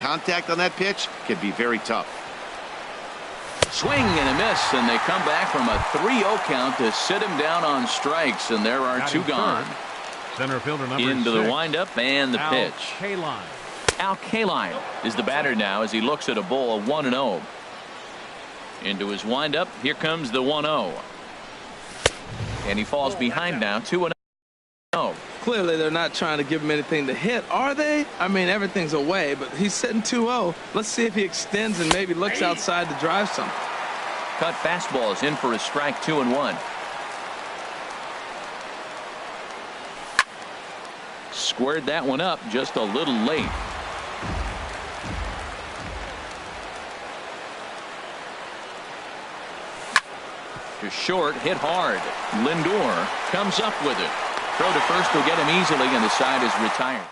Contact on that pitch can be very tough. Swing and a miss, and they come back from a 3-0 count to sit him down on strikes, and there are two gone. Center fielder number Into 6. the windup and the pitch. Al Kaline is the batter now as he looks at a ball of 1-0. Into his windup, here comes the 1-0. And he falls behind now, 2-0. Clearly, they're not trying to give him anything to hit, are they? I mean, everything's away, but he's sitting 2-0. Let's see if he extends and maybe looks outside to drive some. Cut fastball is in for a strike, 2-1. Squared that one up just a little late. To short, hit hard. Lindor comes up with it. Throw to first will get him easily, and the side is retired.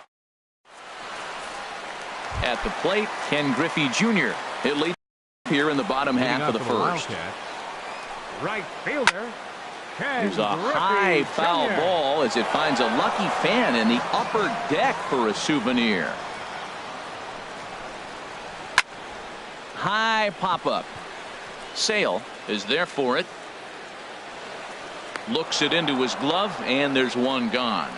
At the plate, Ken Griffey Jr. It leads here in the bottom half of the first. Right fielder. There's a high foul ball as it finds a lucky fan in the upper deck for a souvenir. High pop-up. Sale is there for it. Looks it into his glove, and there's one gone.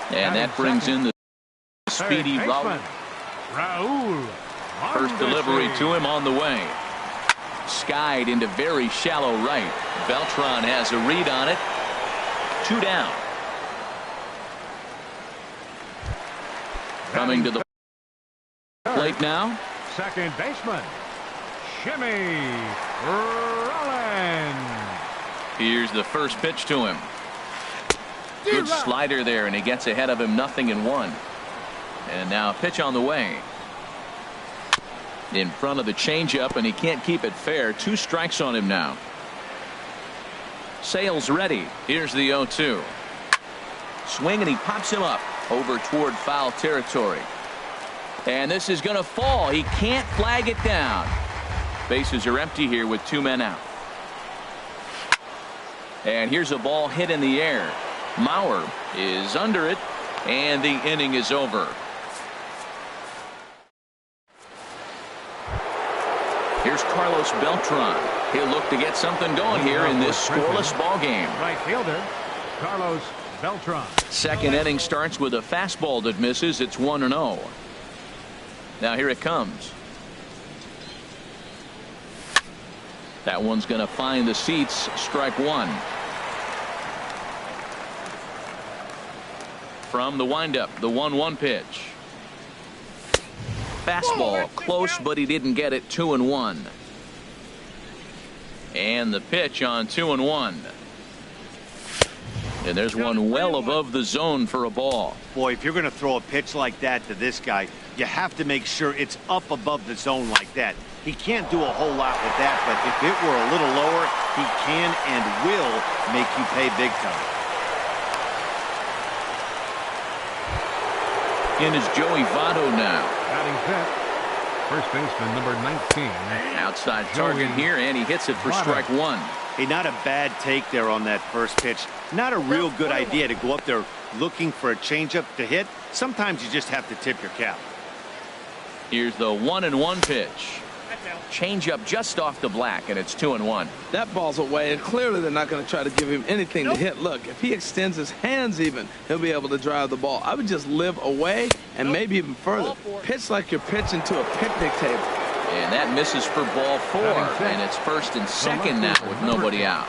And that brings in the speedy Raul. First delivery to him on the way. Skied into very shallow right. Beltran has a read on it. 2 down. Coming to the plate now. Second baseman, Jimmy Rollins. Here's the first pitch to him. Good slider there, and he gets ahead of him, 0-1. And now a pitch on the way. In front of the changeup, and he can't keep it fair. 2 strikes on him now. Sale's ready. Here's the 0-2. Swing, and he pops him up over toward foul territory. And this is going to fall. He can't flag it down. Bases are empty here with 2 men out. And here's a ball hit in the air. Mauer is under it, and the inning is over. Here's Carlos Beltran. He'll look to get something going here in this scoreless ball game. Right fielder, Carlos Beltran. Second inning starts with a fastball that misses. It's 1-0. Now here it comes. That one's going to find the seats. Strike 1. From the windup, the 1-1 pitch. Fastball close, but he didn't get it. 2-1. And the pitch on 2-1. And there's one well above the zone for a ball. Boy, if you're going to throw a pitch like that to this guy, you have to make sure it's up above the zone like that. He can't do a whole lot with that, but if it were a little lower, he can and will make you pay big time. In is Joey Votto now. Batting fifth, first baseman number 19. Outside target here, and he hits it for strike 1. Hey, not a bad take there on that first pitch. Not a real good idea to go up there looking for a changeup to hit. Sometimes you just have to tip your cap. Here's the 1-1 pitch. Changeup just off the black, and it's 2-1. That ball's away, and clearly they're not going to try to give him anything to hit. Look, if he extends his hands even, he'll be able to drive the ball. I would just live away and maybe even further. Pitch like you're pitching to a picnic table. And that misses for ball 4, and it's first and second now with nobody out.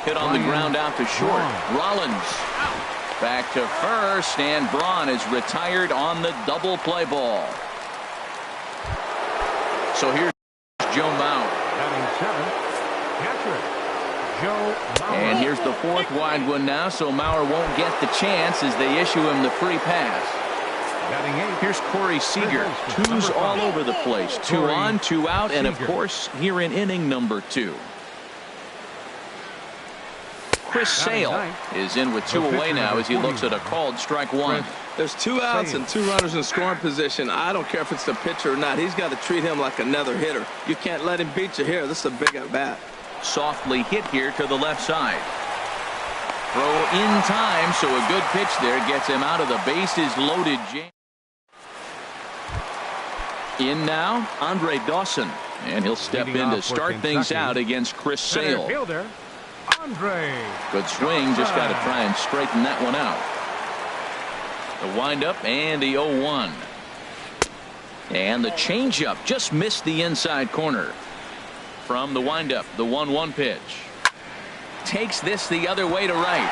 Hit on the ground out to short. Rollins back to first, and Braun is retired on the double play ball. So here's Joe Mauer. And here's the 4th wide one now, so Mauer won't get the chance as they issue him the free pass. Here's Corey Seager. 2's all over the place. 2 on, 2 out, and of course here in inning number 2. Chris Sale is in with 2 away now as he looks at a called strike 1. There's 2 outs and 2 runners in scoring position. I don't care if it's the pitcher or not. He's got to treat him like another hitter. You can't let him beat you here. This is a big at bat. Softly hit here to the left side. Throw in time, so a good pitch there gets him out of the bases loaded jam. In now, Andre Dawson. And he'll step in to start things out against Chris Sale. Fielder, Andre. Good swing, just got to try and straighten that one out. The windup and the 0-1. And the changeup just missed the inside corner. From the windup, the 1-1 pitch. Takes this the other way to right.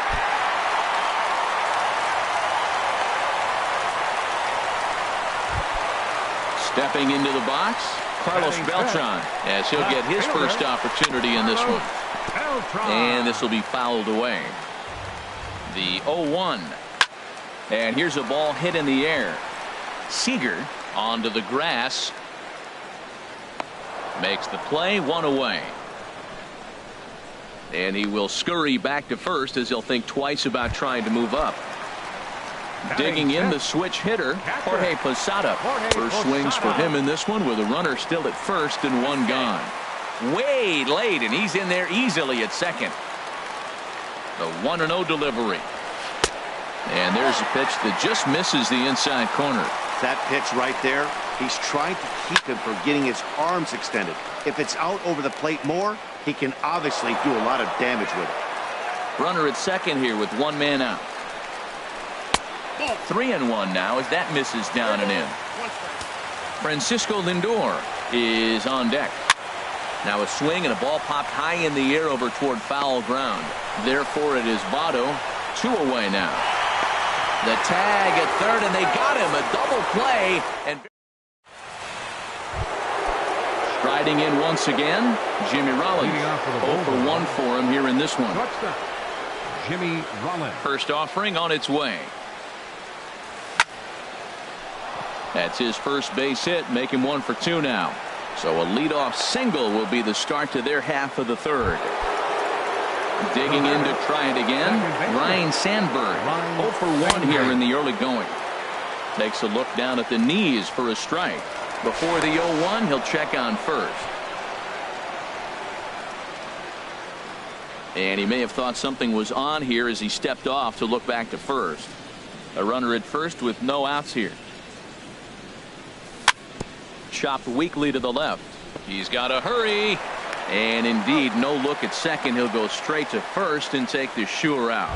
Stepping into the box, Carlos Beltran, as he'll get his first opportunity in this one. And this will be fouled away. The 0-1. And here's a ball hit in the air. Seager onto the grass. Makes the play, one away. And he will scurry back to first as he'll think twice about trying to move up. Digging in the switch hitter, Jorge Posada. First swings for him in this one with a runner still at first and one gone. Way late, and he's in there easily at second. The 1-0 delivery. And there's a pitch that just misses the inside corner. That pitch right there, he's trying to keep him from getting his arms extended. If it's out over the plate more, he can obviously do a lot of damage with it. Runner at second here with one man out. 3-1 now as that misses down and in. Francisco Lindor is on deck. Now a swing and a ball popped high in the air over toward foul ground. Therefore it is Votto. 2 away now. The tag at third, and they got him. A double play. And striding in once again, Jimmy Rollins. 0 for 1 for him here in this one. Jimmy Rollins. First offering on its way. That's his first base hit, make him 1 for 2 now. So a leadoff single will be the start to their half of the third. Digging in to try it again, Ryan Sandberg. 0 for 1 here in the early going. Takes a look down at the knees for a strike. Before the 0-1, he'll check on first. And he may have thought something was on here as he stepped off to look back to first. A runner at first with no outs here. Chopped weakly to the left. He's got to hurry. And indeed, no look at second. He'll go straight to first and take the sure out.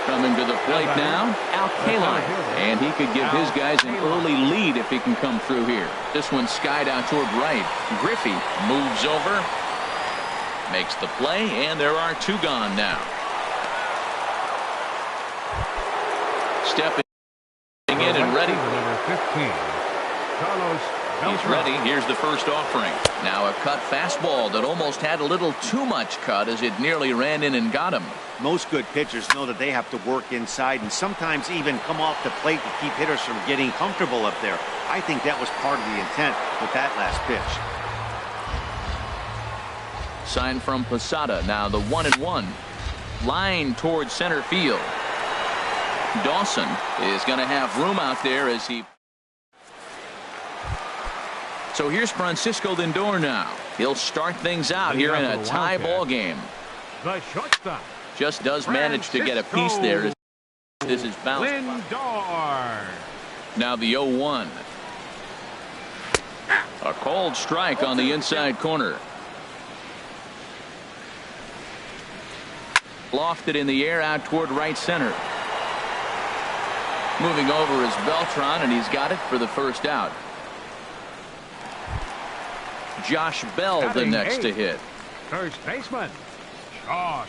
Coming to the plate now, Al Kaline. And he could give his guys an early lead if he can come through here. This one skied out toward right. Griffey moves over. Makes the play, and there are 2 gone now. Stepping in and ready. Number 15. Carlos Beltran. He's ready. Here's the first offering. Now a cut fastball that almost had a little too much cut as it nearly ran in and got him. Most good pitchers know that they have to work inside and sometimes even come off the plate to keep hitters from getting comfortable up there. I think that was part of the intent with that last pitch. Sign from Posada. Now the 1-1. Line towards center field. Dawson is going to have room out there as he. So here's Francisco Lindor now. He'll start things out here in a tie ball game. The shortstop. Just does manage to get a piece there. This is bounced. Lindor. Now the 0-1. A called strike on the inside corner. Lofted in the air out toward right center. Moving over is Beltran, and he's got it for the first out. Josh Bell the next to hit. First baseman, Josh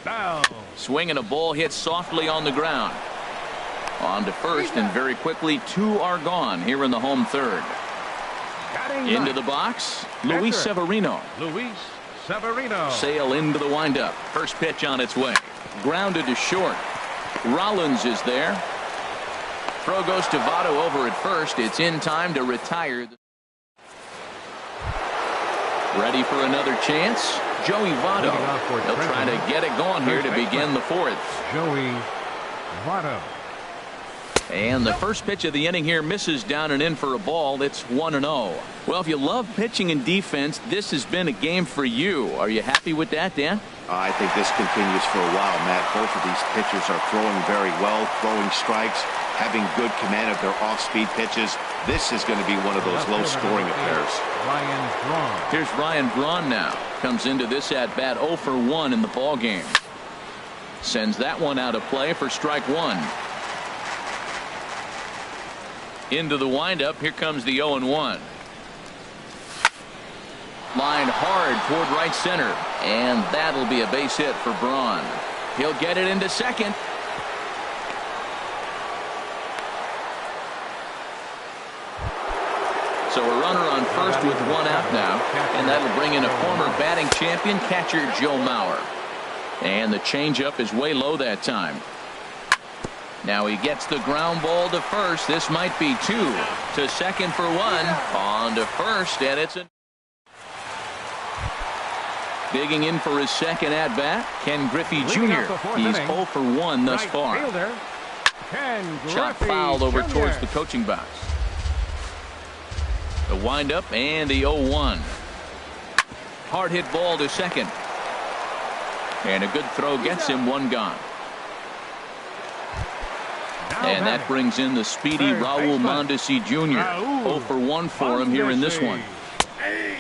Bell. Swinging a ball hit softly on the ground. On to first, and very quickly 2 are gone here in the home third. Into the box, Luis Severino. Luis Severino. Sail into the windup. First pitch on its way. Grounded to short. Rollins is there. Throw goes to Votto over at first. It's in time to retire. Ready for another chance. Joey Votto. He'll try to get it going here to begin the fourth. Joey Votto. And the first pitch of the inning here misses down and in for a ball. It's 1-0. Well, if you love pitching and defense, this has been a game for you. Are you happy with that, Dan? I think this continues for a while, Matt. Both of these pitchers are throwing very well, throwing strikes. having good command of their off-speed pitches. This is going to be one of those low-scoring affairs. Here's Ryan Braun now. Comes into this at-bat 0 for 1 in the ball game. Sends that one out of play for strike one. Into the windup. Here comes the 0-1. Line hard toward right center. And that'll be a base hit for Braun. He'll get it into second. So a runner on first with one out now. And that'll bring in a former batting champion, catcher Joe Mauer. And the changeup is way low that time. Now he gets the ground ball to first. This might be two. To second for one. On to first, and it's a... Digging in for his second at-bat, Ken Griffey Jr. He's 0 for 1 thus far. Shot fouled over towards the coaching box. The windup and the 0-1. Hard hit ball to second. And a good throw gets him one gone. And that brings in the speedy Raul Mondesi Jr. 0 for 1 for him here in this one.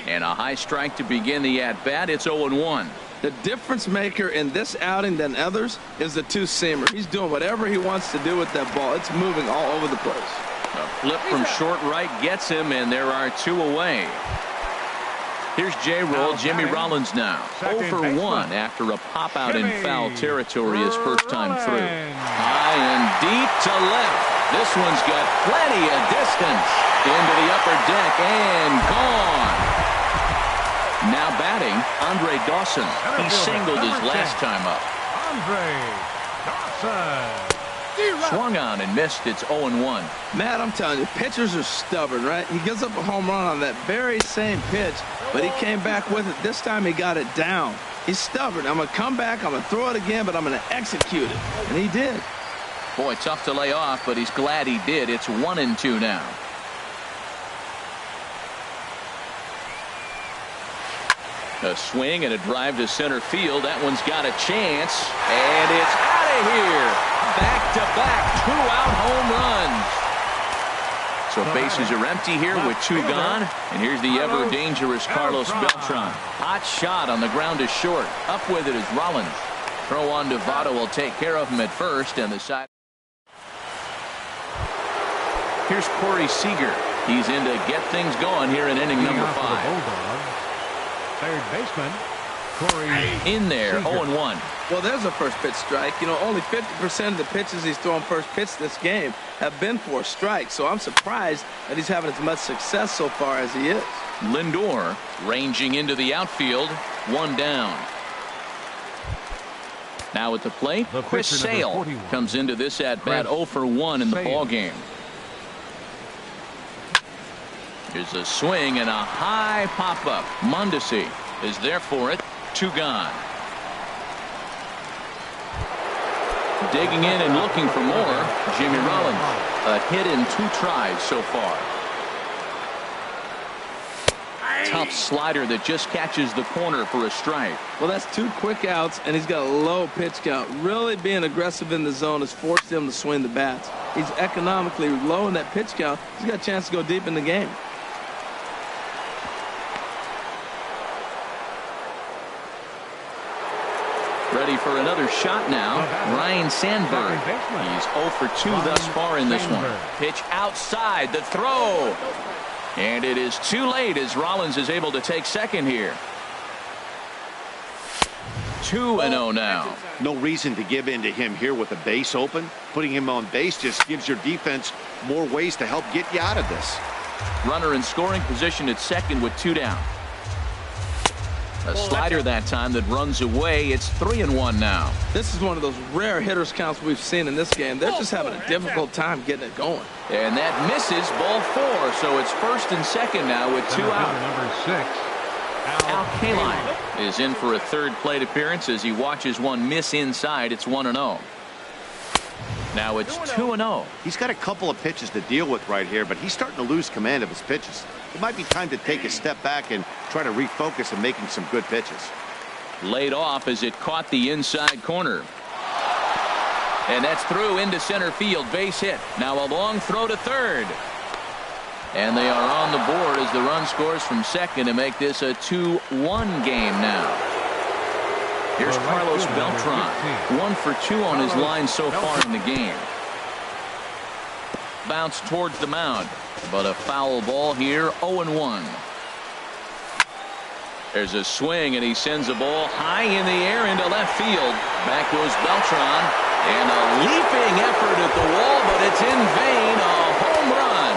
And a high strike to begin the at-bat. It's 0-1. The difference maker in this outing than others is the two-seamer. He's doing whatever he wants to do with that ball. It's moving all over the place. A flip from short right gets him, and there are two away. Here's J-Roll, Jimmy Rollins now. 0 for 1 after a pop-out in foul territory his first time through. High and deep to left. This one's got plenty of distance. Into the upper deck and gone. Now batting, Andre Dawson. He singled his last time up. Andre Dawson. Swung on and missed. It's 0-1. Matt, I'm telling you, pitchers are stubborn, right? He gives up a home run on that very same pitch, but he came back with it. This time he got it down. He's stubborn. I'm going to come back, I'm going to throw it again, but I'm going to execute it. And he did. Boy, tough to lay off, but he's glad he did. It's 1-2 now. A swing and a drive to center field. That one's got a chance, and it's out of here. Back-to-back two-out home runs. So bases are empty here with two gone. And here's the ever-dangerous Carlos Beltran. Hot shot on the ground is short. Up with it is Rollins. Throw on to Votto will take care of him at first, and the side. Here's Corey Seager. He's in to get things going here in inning number 5. Third baseman, Corey. In there, 0-1. Well, there's a first pitch strike. You know, only 50% of the pitches he's thrown first pitch this game have been for a strike. So I'm surprised that he's having as much success so far as he is. Lindor ranging into the outfield. One down. Now at the plate, Chris Sale comes into this at-bat 0 for 1 in the ball game. Here's a swing and a high pop-up. Mondesi is there for it. Two gone. Digging in and looking for more, Jimmy Rollins. A hit in 2 tries so far. Tough slider that just catches the corner for a strike. Well, that's 2 quick outs, and he's got a low pitch count. Really being aggressive in the zone has forced him to swing the bats. He's economically low in that pitch count. He's got a chance to go deep in the game. Ready for another shot now. Ryan Sandberg. He's 0 for 2 thus far in this one. Pitch outside the throw. And it is too late as Rollins is able to take second here. 2-0 now. No reason to give in to him here with the base open. Putting him on base just gives your defense more ways to help get you out of this. Runner in scoring position at second with 2 down. A slider that time that runs away. It's 3-1 now. This is one of those rare hitters counts we've seen in this game. They're just having a difficult time getting it going. And that misses, ball 4. So it's first and second now with 2 out. Number 6, Al Kaline is in for a third plate appearance as he watches one miss inside. It's 1-0. Now it's 2-0. He's got a couple of pitches to deal with right here, but he's starting to lose command of his pitches. It might be time to take a step back and try to refocus on making some good pitches. Laid off as it caught the inside corner. And that's through into center field. Base hit. Now a long throw to third. And they are on the board as the run scores from second to make this a 2-1 game now. Here's Carlos Beltran. 1 for 2 on his line so far in the game. Bounce towards the mound, but a foul ball here. 0-1. There's a swing, and he sends a ball high in the air into left field. Back goes Beltran, and a leaping effort at the wall, but it's in vain. A home run.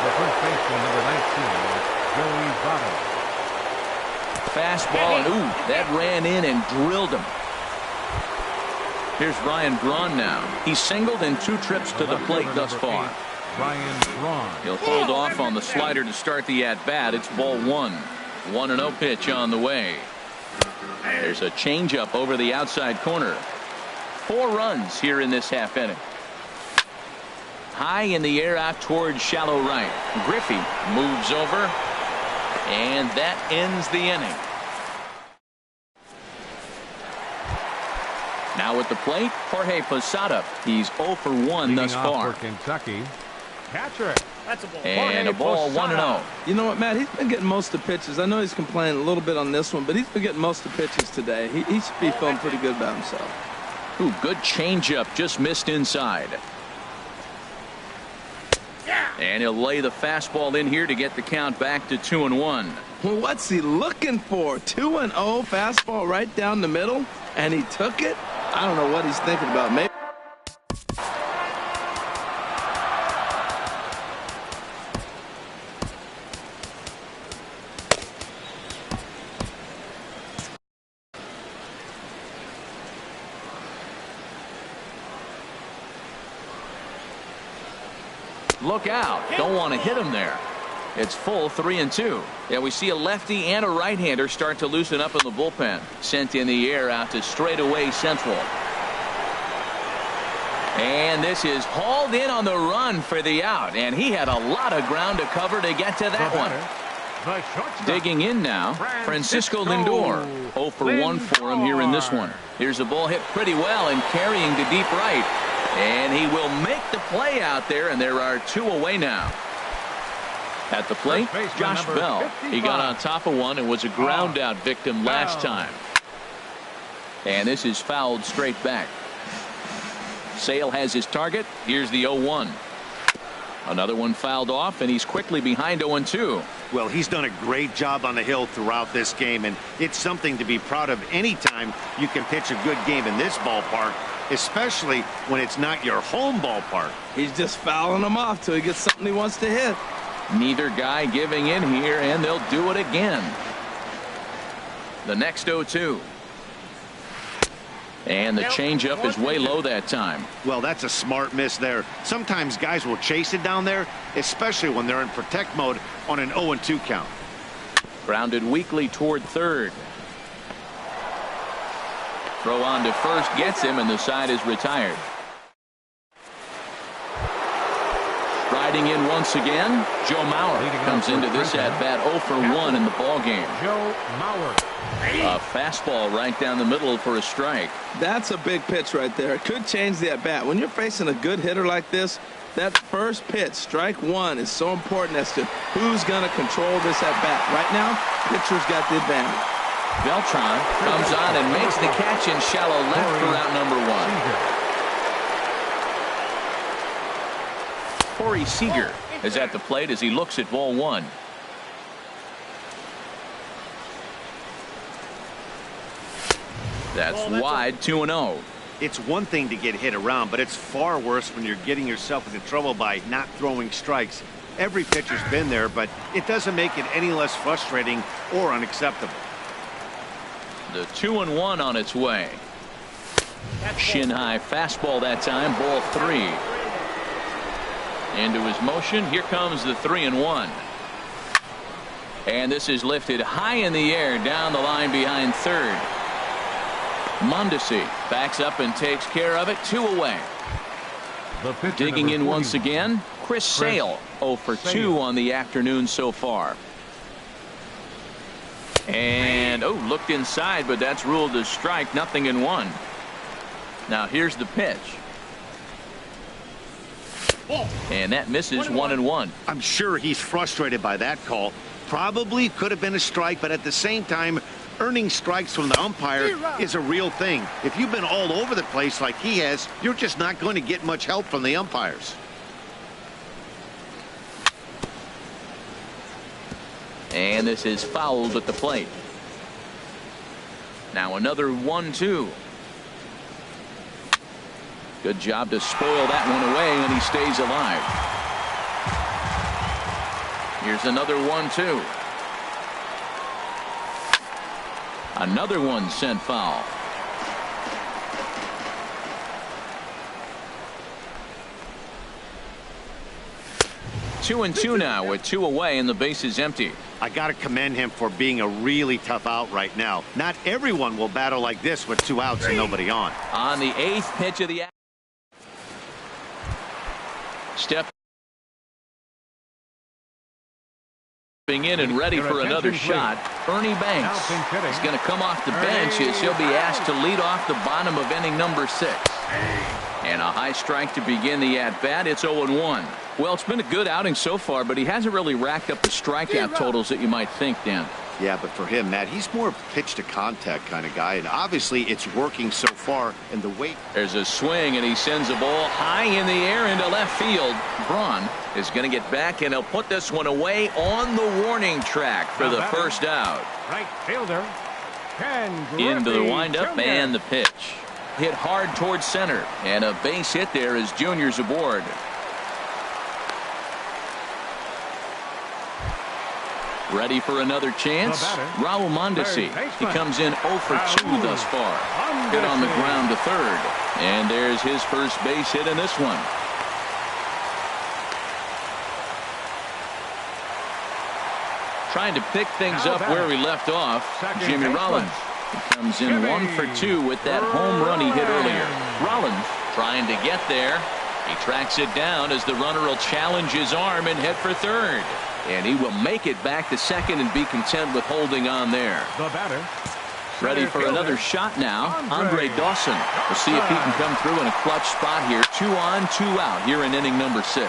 The first baseman, number 19, Joey Votto. Fastball, and ooh, that ran in and drilled him. Here's Ryan Braun now. He's singled in 2 trips to the plate thus far. Ryan Braun. He'll hold off on the slider to start the at-bat. It's ball 1. 1-0 pitch on the way. There's a changeup over the outside corner. 4 runs here in this half inning. High in the air out towards shallow right. Griffey moves over, and that ends the inning. Now at the plate, Jorge Posada. He's 0 for 1 thus far. For Kentucky, catcher. That's a ball. And a ball 1-0. You know what, Matt? He's been getting most of the pitches. I know he's complaining a little bit on this one, but he's been getting most of the pitches today. He should be feeling pretty good about himself. Ooh, good changeup, just missed inside. And he'll lay the fastball in here to get the count back to 2-1. Well, what's he looking for? 2-0 fastball right down the middle, and he took it. I don't know what he's thinking about. Maybe. Look out. Don't want to hit him there. It's full 3-2. Yeah, we see a lefty and a right-hander start to loosen up in the bullpen. Sent in the air out to straightaway central. And this is hauled in on the run for the out. And he had a lot of ground to cover to get to that one. Digging in now, Francisco Lindor. 0 for 1 for him here in this one. Here's a ball hit pretty well and carrying to deep right. And he will make the play out there, and there are 2 away now. At the plate, Josh Bell. He got on top of one and was a ground out victim last time. And this is fouled straight back. Sale has his target. Here's the 0-1. Another one fouled off, and he's quickly behind 0-2. Well, he's done a great job on the hill throughout this game, and it's something to be proud of anytime you can pitch a good game in this ballpark, especially when it's not your home ballpark. He's just fouling them off till he gets something he wants to hit. Neither guy giving in here, and they'll do it again. The next 0-2. And the changeup is way low that time. Well, that's a smart miss there. Sometimes guys will chase it down there, especially when they're in protect mode on an 0-2 count. Grounded weakly toward third. Throw on to first gets him, and the side is retired. Riding in once again, Joe Mauer comes into this at-bat 0 for 1 in the ballgame. Joe Mauer. A fastball right down the middle for a strike. That's a big pitch right there. It could change the at-bat. When you're facing a good hitter like this, that first pitch, strike 1, is so important as to who's going to control this at-bat. Right now, pitcher's got the advantage. Beltran comes on and makes the catch in shallow left for out number 1. Corey Seager is at the plate as he looks at ball 1. That's wide, 2-0. It's one thing to get hit around, but it's far worse when you're getting yourself into trouble by not throwing strikes. Every pitcher's been there, but it doesn't make it any less frustrating or unacceptable. The 2-1 on its way. Shin high fastball that time, ball 3. Into his motion, here comes the 3-1. And this is lifted high in the air down the line behind third. Mondesi backs up and takes care of it. 2 away. Digging in once again, Chris Sale. 0 for 2 on the afternoon so far. And looked inside, but that's ruled as strike. 0-1. Now here's the pitch. And that misses 1-1. I'm sure he's frustrated by that call. Probably could have been a strike, but at the same time, earning strikes from the umpire is a real thing. If you've been all over the place like he has, you're just not going to get much help from the umpires. And this is fouled at the plate. Now another 1-2. Good job to spoil that one away, and he stays alive. Here's another 1-2. Another one sent foul. Two and two now with 2 away, and the base is empty. I got to commend him for being a really tough out right now. Not everyone will battle like this with 2 outs and nobody on. On the 8th pitch of the stepping in and ready for another shot. Ernie Banks is going to come off the bench as he'll be asked to lead off the bottom of inning number 6. And a high strike to begin the at-bat. It's 0-1. Well, it's been a good outing so far, but he hasn't really racked up the strikeout totals that you might think, Dan. Yeah, but for him, Matt, he's more pitch to contact kind of guy, and obviously it's working so far. And the weight. There's a swing, and he sends a ball high in the air into left field. Braun is going to get back, and he'll put this one away on the warning track for the first out. Right fielder. Into the windup and the pitch. Hit hard towards center, and a base hit there as Junior's aboard. Ready for another chance? Raul Mondesi. He comes in 0 for 2 thus far. Good on the ground to third. And there's his first base hit in this one. Trying to pick things up where we left off. Jimmy Rollins. He comes in 1 for 2 with that home run he hit earlier. Rollins trying to get there. He tracks it down as the runner will challenge his arm and head for third. And he will make it back to second and be content with holding on there. The batter. Ready for another shot now. Andre Dawson. We'll see if he can come through in a clutch spot here. 2 on, 2 out here in inning number 6.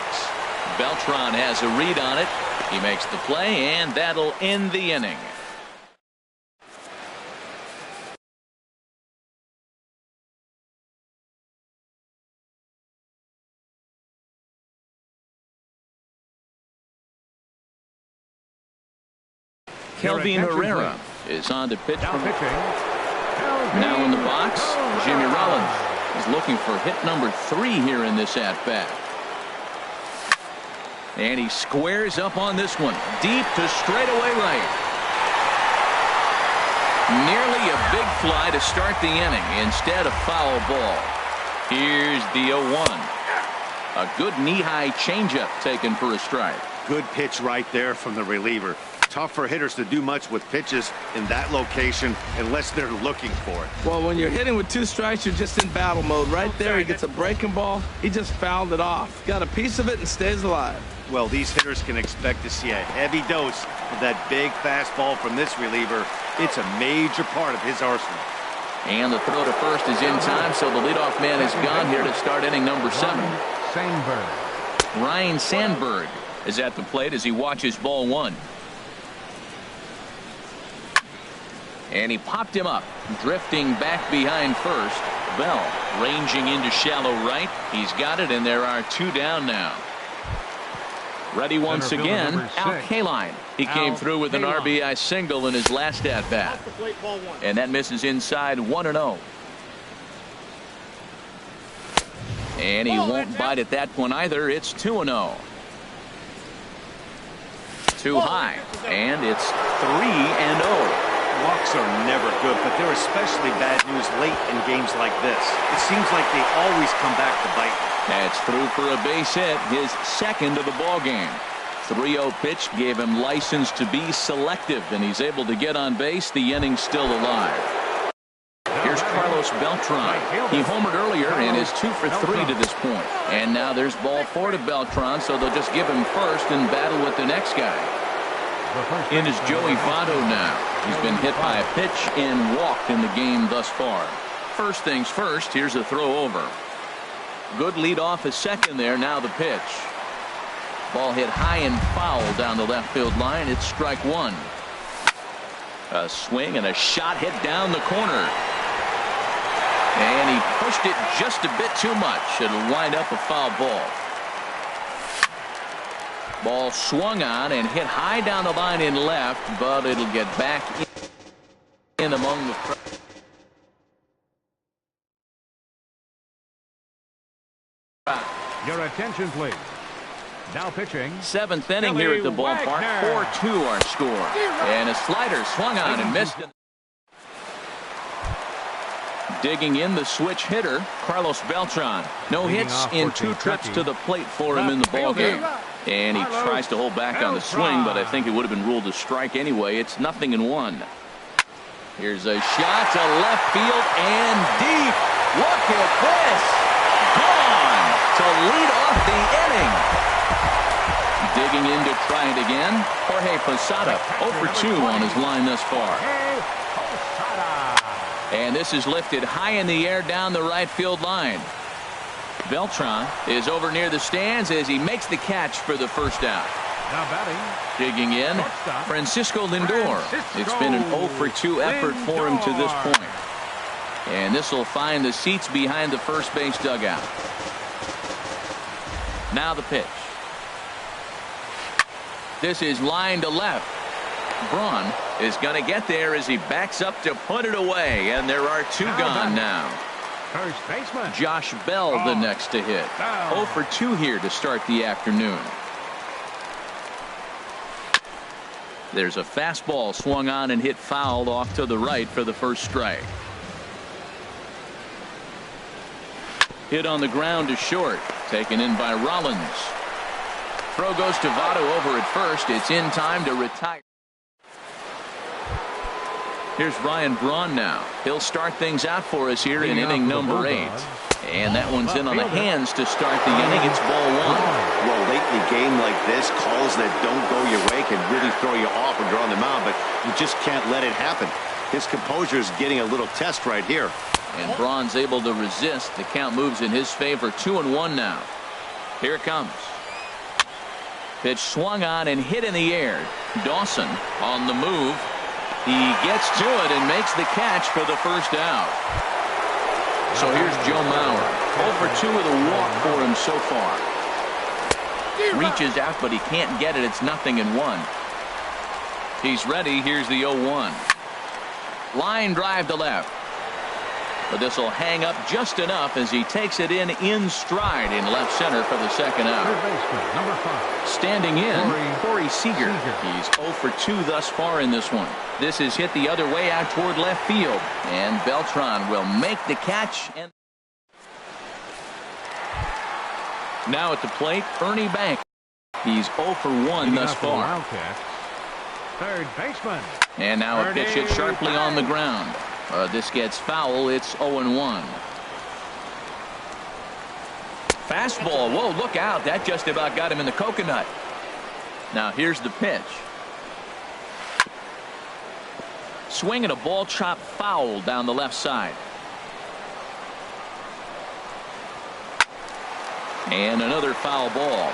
Beltran has a read on it. He makes the play, and that'll end the inning. Kelvin Herrera is on the pitch. Now in the box, Jimmy Rollins is looking for hit number 3 here in this at-bat. And he squares up on this one. Deep to straightaway right. Nearly a big fly to start the inning. Instead, a foul ball. Here's the 0-1. A good knee-high changeup taken for a strike. Good pitch right there from the reliever. Tough for hitters to do much with pitches in that location unless they're looking for it. Well, when you're hitting with 2 strikes, you're just in battle mode. Right there, he gets a breaking ball. He just fouled it off. Got a piece of it and stays alive. Well, these hitters can expect to see a heavy dose of that big fastball from this reliever. It's a major part of his arsenal. And the throw to first is in time, so the leadoff man is gone here to start inning number 7. Ryan Sandberg is at the plate as he watches ball 1. And he popped him up, drifting back behind first. Bell ranging into shallow right. He's got it, and there are 2 down now. Ready once again, Al Kaline. He came through with an RBI single in his last at-bat. And that misses inside 1-0. And he won't bite at that one either. It's 2-0. Too high, and it's 3-0. Walks are never good, but they're especially bad news late in games like this. It seems like they always come back to bite. That's through for a base hit, his second of the ball game. 3-0 pitch gave him license to be selective, and he's able to get on base. The inning's still alive. Here's Carlos Beltran. He homered earlier and is 2 for 3 to this point. And now there's ball 4 to Beltran, so they'll just give him first and battle with the next guy. In is Joey Votto now. He's been hit by a pitch and walked in the game thus far. First things first, here's a throw over. Good lead off a second there. Now the pitch. Ball hit high and foul down the left field line. It's strike one. A swing and a shot hit down the corner. And he pushed it just a bit too much. It'll wind up a foul ball. Ball swung on and hit high down the line in left, but it'll get back in among the crowd. Your attention, please. Now pitching. Seventh inning here at the ballpark. 4-2 our score. And a slider swung on and missed it. Digging in the switch hitter, Carlos Beltran. No hits in 2 trips to the plate for him in the ballgame. And he tries to hold back on the swing, but I think it would have been ruled a strike anyway. It's 0-1. Here's a shot to left field and deep. Look at this. Gone to lead off the inning. Digging in to try it again. Jorge Posada 0 for 2 on his line thus far. And this is lifted high in the air down the right field line. Beltran is over near the stands as he makes the catch for the first out. Now batting. Digging in, Francisco Lindor. It's been an 0 for 2 effort for him to this point. And this will find the seats behind the first base dugout. Now the pitch. This is line to left. Braun is going to get there as he backs up to put it away, and there are 2 gone now. First baseman Josh Bell the next to hit. 0 for 2 here to start the afternoon. There's a fastball swung on and hit foul off to the right for the first strike. Hit on the ground to short, taken in by Rollins. Throw goes to Votto over at first. It's in time to retire. Here's Ryan Braun now. He'll start things out for us here in inning number 8. And that one's in on the hands to start the inning. It's ball 1. Well, late in the game like this, calls that don't go your way can really throw you off when you're on the mound, but you just can't let it happen. His composure is getting a little test right here. And Braun's able to resist. The count moves in his favor. 2-1 now. Here it comes. Pitch swung on and hit in the air. Dawson on the move. He gets to it and makes the catch for the first out. So here's Joe Mauer. 0 for 2 with a walk for him so far. Reaches out, but he can't get it. It's 0-1. He's ready. Here's the 0-1. Line drive to left. But this will hang up just enough as he takes it in stride in left center for the second out. Number 5. Standing in, Corey Seager. He's 0 for 2 thus far in this one. This is hit the other way out toward left field. And Beltran will make the catch. And now at the plate, Ernie Banks. He's 0 for 1 thus far. Third baseman. And now a pitch hit sharply on the ground. This gets foul. It's 0-1. Fastball. Whoa, look out. That just about got him in the coconut. Now here's the pitch. Swing and a ball chopped foul down the left side. And another foul ball.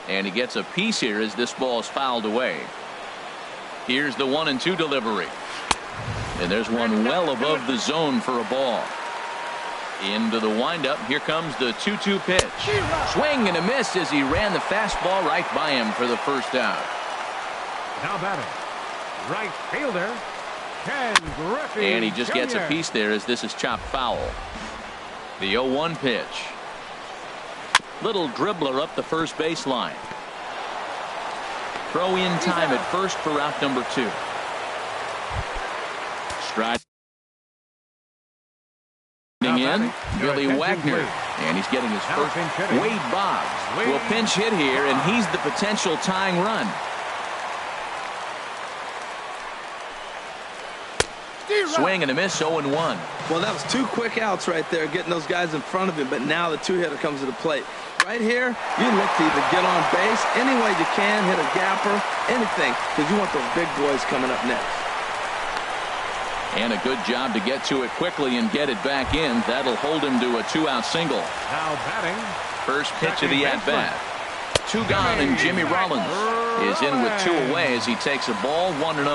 And he gets a piece here as this ball is fouled away. Here's the 1-2 delivery. And there's one well above the zone for a ball. Into the windup. Here comes the 2-2 pitch. Swing and a miss as he ran the fastball right by him for the first out. Now batting. Right fielder, Ken Griffey. And he just gets a piece there as this is chopped foul. The 0-1 pitch. Little dribbler up the first baseline. Throw in time at first for out number 2. Stride in, Billy Wagner, and he's getting his first. Wade Boggs will pinch hit here, and he's the potential tying run. Swing and a miss, 0-1. Well, that was 2 quick outs right there, getting those guys in front of him, but now the 2-hitter comes to the plate. Right here, you look to either get on base any way you can, hit a gapper, anything, because you want those big boys coming up next. And a good job to get to it quickly and get it back in. That'll hold him to a 2-out single. Now batting. First pitch of the at-bat. 2 gone, and Jimmy Rollins is in with 2 away as he takes a ball, 1-0.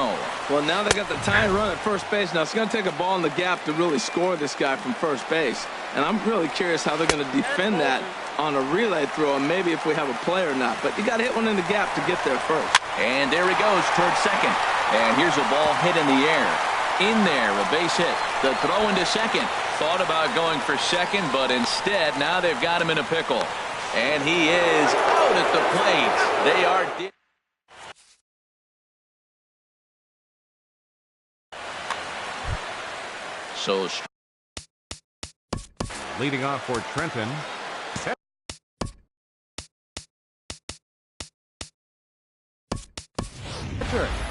Well, now they got the tying run at first base. Now it's going to take a ball in the gap to really score this guy from first base. And I'm really curious how they're going to defend that on a relay throw, and maybe if we have a play or not. But you got to hit one in the gap to get there first. And there he goes towards second. And here's a ball hit in the air. In there, a base hit. The throw into second. Thought about going for second, but instead, now they've got him in a pickle. And he is out at the plate. They are... So... Leading off for Trenton.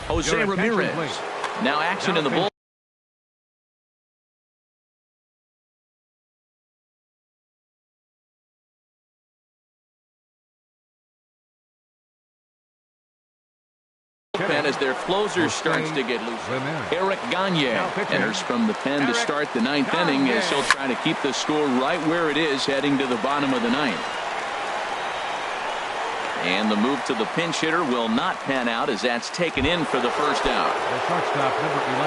Jose Ramirez. Now action in the bull. As their closer starts to get loose. Eric Gagne enters from the pen to start the 9th inning as he'll try to keep the score right where it is heading to the bottom of the 9th. And the move to the pinch hitter will not pan out as that's taken in for the first out.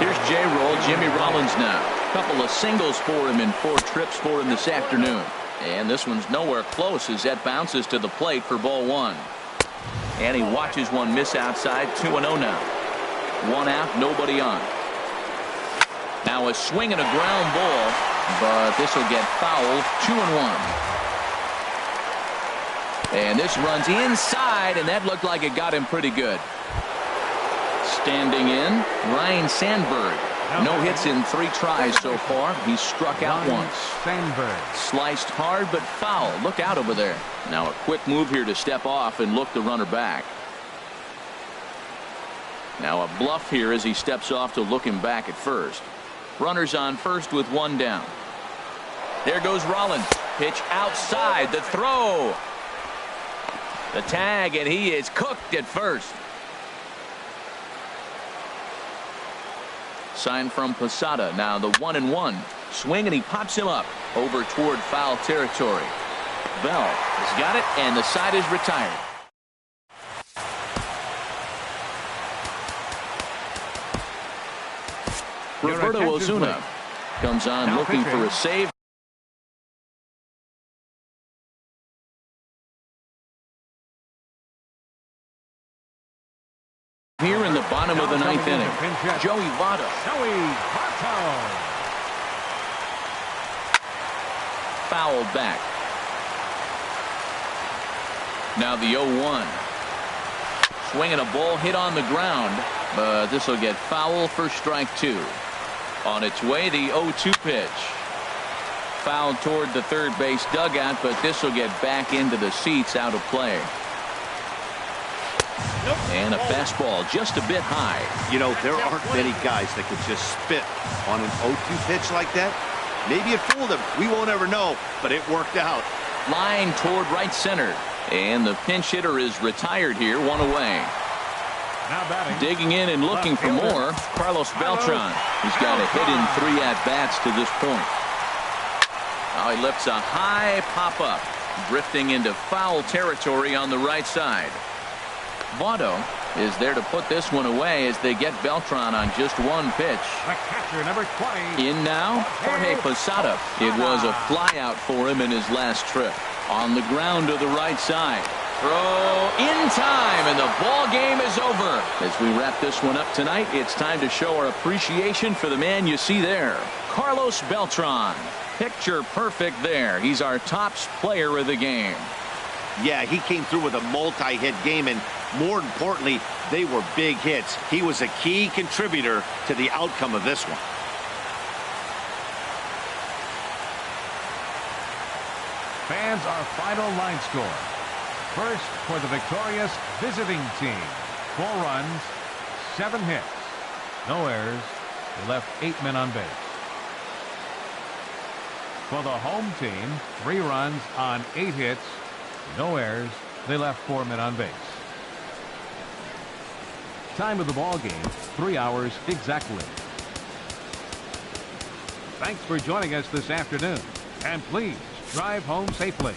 Here's J-Roll, Jimmy Rollins now. Couple of singles for him and 4 trips for him this afternoon. And this one's nowhere close as that bounces to the plate for ball 1. And he watches one miss outside. 2-0 now. 1 out, nobody on. Now a swing and a ground ball, but this will get fouled. 2-1. And this runs inside, and that looked like it got him pretty good. Standing in, Ryan Sandberg. No hits in 3 tries so far. He's struck out once. Sliced hard but foul. Look out over there. Now a quick move here to step off and look the runner back. Now a bluff here as he steps off to look him back at first. Runners on first with 1 down. There goes Rollins. Pitch outside. The throw. The tag, and he is cooked at first. Sign from Posada. Now the 1-1. Swing, and he pops him up over toward foul territory. Bell has got it, and the side is retired. Roberto Ozuna comes on looking for a save. Here in the bottom of the 9th inning, Joey Votto. Fouled back. Now the 0-1. Swinging a ball hit on the ground, but this will get foul for strike 2. On its way, the 0-2 pitch. Fouled toward the third base dugout, but this will get back into the seats, out of play. And a fastball just a bit high. You know, there aren't many guys that could just spit on an 0-2 pitch like that. Maybe it fooled him. We won't ever know, but it worked out. Line toward right center. And the pinch hitter is retired here, 1 away. Digging in and looking for more, Carlos Beltran. He's got a hit in 3 at-bats to this point. Now he lifts a high pop-up, drifting into foul territory on the right side. Votto is there to put this one away as they get Beltran on just 1 pitch. Number 20. In now, Jorge Posada. It was a flyout for him in his last trip. On the ground to the right side. Throw in time, and the ball game is over. As we wrap this one up tonight, it's time to show our appreciation for the man you see there, Carlos Beltran. Picture perfect there. He's our top player of the game. Yeah, he came through with a multi-hit game, and more importantly, they were big hits. He was a key contributor to the outcome of this one. Fans, our final line score. First for the victorious visiting team. 4 runs, 7 hits, no errors. They left 8 men on base. For the home team, 3 runs on 8 hits, no errors. They left 4 men on base. Time of the ball game, 3 hours exactly. Thanks for joining us this afternoon. And please drive home safely.